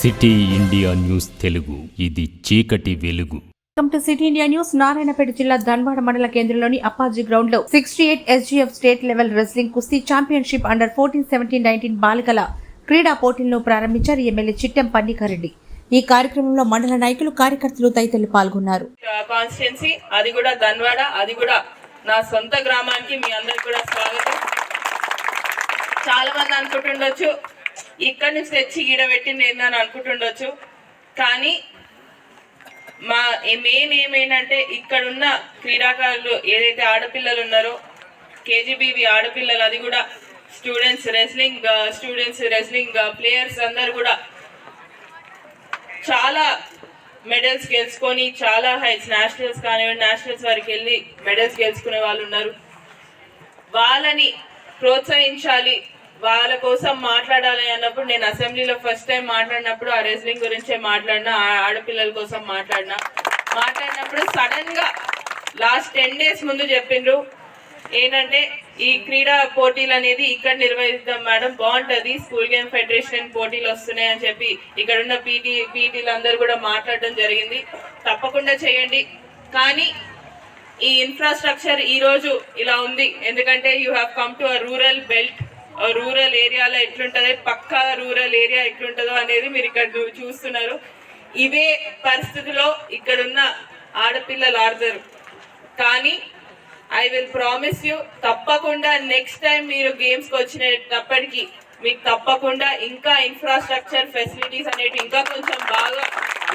City India news Telugu, ఇది చీకటి వెలుగు. Welcome to city India news. Narayanpet జిల్లా ధన్వాడ మండల కేంద్రంలోని అప్పాజీ గ్రౌండ్ లో 68 SGF స్టేట్ లెవెల్ రెస్లింగ్ కుస్తీ ఛాంపియన్షిప్ అండర్ 14, 17, 19 బాలికల క్రీడా పోటీలను ప్రారంభించారు ఎమ్మెల్యే చిట్టెం పన్నికారెడ్డి. ఈ కార్యక్రమంలో మండల నాయకులు, కార్యకర్తలు తదితరులు పాల్గొన్నారు. కాన్స్టిట్యున్సీ అది కూడా ధన్వాడ, అది కూడా నా సొంత గ్రామానికి మీ అందరికి కూడా స్వాగతం. చాలా మంది అనుకుంటుండొచ్చు ఇక్కడి నుంచి తెచ్చి ఈడబెట్టింది ఏందని అనుకుంటుండొచ్చు, కానీ మా మెయిన్ ఏమేంటంటే ఇక్కడున్న క్రీడాకారులు ఏదైతే ఆడపిల్లలు ఉన్నారో కేజీబీవి ఆడపిల్లలు, అది కూడా స్టూడెంట్స్ రెస్లింగ్ ప్లేయర్స్ అందరు కూడా చాలా మెడల్స్ గెలుచుకొని చాలా హైట్స్ నేషనల్స్ కానివ్వండి నేషనల్స్ వరకు వెళ్ళి మెడల్స్ గెలుచుకునే వాళ్ళు ఉన్నారు. వాళ్ళని ప్రోత్సహించాలి, వాళ్ళ కోసం మాట్లాడాలి అన్నప్పుడు నేను అసెంబ్లీలో ఫస్ట్ టైం మాట్లాడినప్పుడు ఆ రెస్లింగ్ గురించే మాట్లాడినా, ఆడపిల్లల కోసం మాట్లాడినప్పుడు సడన్ గా లాస్ట్ 10 days ముందు చెప్పిండ్రు ఏంటంటే ఈ క్రీడా పోటీలు అనేది ఇక్కడ నిర్వహిద్దాం మేడం, బాగుంటుంది, స్కూల్ గేమ్ ఫెడరేషన్ పోటీలు వస్తున్నాయని చెప్పి ఇక్కడున్న పీటీలు అందరూ కూడా మాట్లాడడం జరిగింది. తప్పకుండా చేయండి, కానీ ఈ ఇన్ఫ్రాస్ట్రక్చర్ ఈ రోజు ఇలా ఉంది ఎందుకంటే you have come to a rural belt. Rural ఏరియాలో ఎట్లుంటుంది, పక్కా రూరల్ ఏరియా ఎట్లుంటుందో అనేది మీరు ఇక్కడ చూస్తున్నారు. ఇవే పరిస్థితిలో ఇక్కడున్న ఆడపిల్లలు ఆడతారు, కానీ ఐ విల్ ప్రామిస్ యూ తప్పకుండా నెక్స్ట్ టైం మీరు గేమ్స్కి వచ్చినప్పటికీ మీకు తప్పకుండా ఇంకా ఇన్ఫ్రాస్ట్రక్చర్ ఫెసిలిటీస్ అనేవి ఇంకా కొంచెం బాగా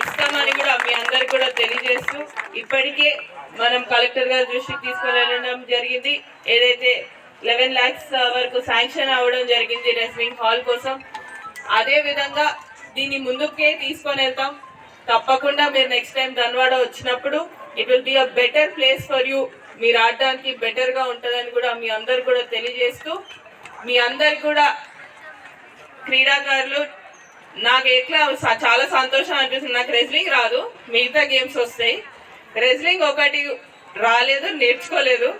ఇస్తామని కూడా మీ అందరికి కూడా తెలియజేస్తూ, ఇప్పటికే మనం కలెక్టర్ గారి దృష్టికి తీసుకొని వెళ్ళడం జరిగింది. ఏదైతే 11 lakhs వరకు శాంక్షన్ అవ్వడం జరిగింది రెస్లింగ్ హాల్ కోసం. అదే విధంగా దీన్ని ముందుకే తీసుకొని వెళ్తాం. తప్పకుండా మీరు నెక్స్ట్ టైం ధన్వాడ వచ్చినప్పుడు it will be a better place for you, మీరు ఆడడానికి బెటర్గా ఉంటుందని కూడా మీ అందరు కూడా తెలియజేస్తూ, మీ అందరికి కూడా క్రీడాకారులు నాకు ఎట్లా చాలా సంతోషం అనిపిస్తుంది. నాకు రెస్లింగ్ రాదు, మిగతా గేమ్స్ వస్తాయి. రెస్లింగ్ ఒకటి రాలేదు, నేర్చుకోలేదు.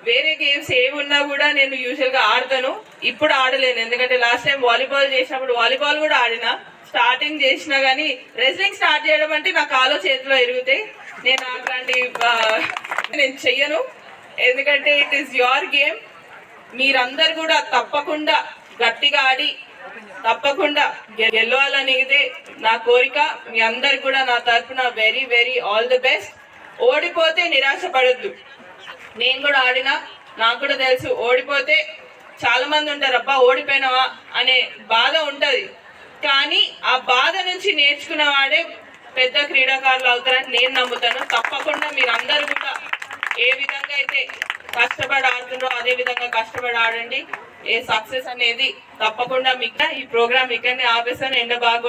వేరే గేమ్స్ ఏమున్నా కూడా నేను యూజువల్గా ఆడతాను, ఇప్పుడు ఆడలేను ఎందుకంటే లాస్ట్ టైం వాలీబాల్ చేసినప్పుడు వాలీబాల్ కూడా ఆడినా, స్టార్టింగ్ చేసినా, కానీ రెస్లింగ్ స్టార్ట్ చేయడం అంటే నా కాలో చేతిలో ఎరుగుతాయి. నేను అట్లాంటి నేను చెయ్యను ఎందుకంటే ఇట్ ఈస్ యువర్ గేమ్. మీరందరు కూడా తప్పకుండా గట్టిగా ఆడి తప్పకుండా గెలవాలనేదే నా కోరిక. మీ అందరు కూడా నా తరఫున very very all the best. ఓడిపోతే నిరాశపడొద్దు. నేను కూడా ఆడినా, నాకు కూడా తెలుసు ఓడిపోతే చాలా మంది ఉంటారు అబ్బా ఓడిపోయినావా అనే బాధ ఉంటుంది, కానీ ఆ బాధ నుంచి నేర్చుకున్న వాడే పెద్ద క్రీడాకారులు అవుతారని నేను నమ్ముతాను. తప్పకుండా మీరందరూ కూడా ఏ విధంగా అయితే కష్టపడి ఆడుతున్నారో అదే విధంగా కష్టపడి ఆడండి. ఏ సక్సెస్ అనేది తప్పకుండా మీకు. ఈ ప్రోగ్రామ్ ఇక్కడనే ఆపేస్తాను. ఎండ బాగా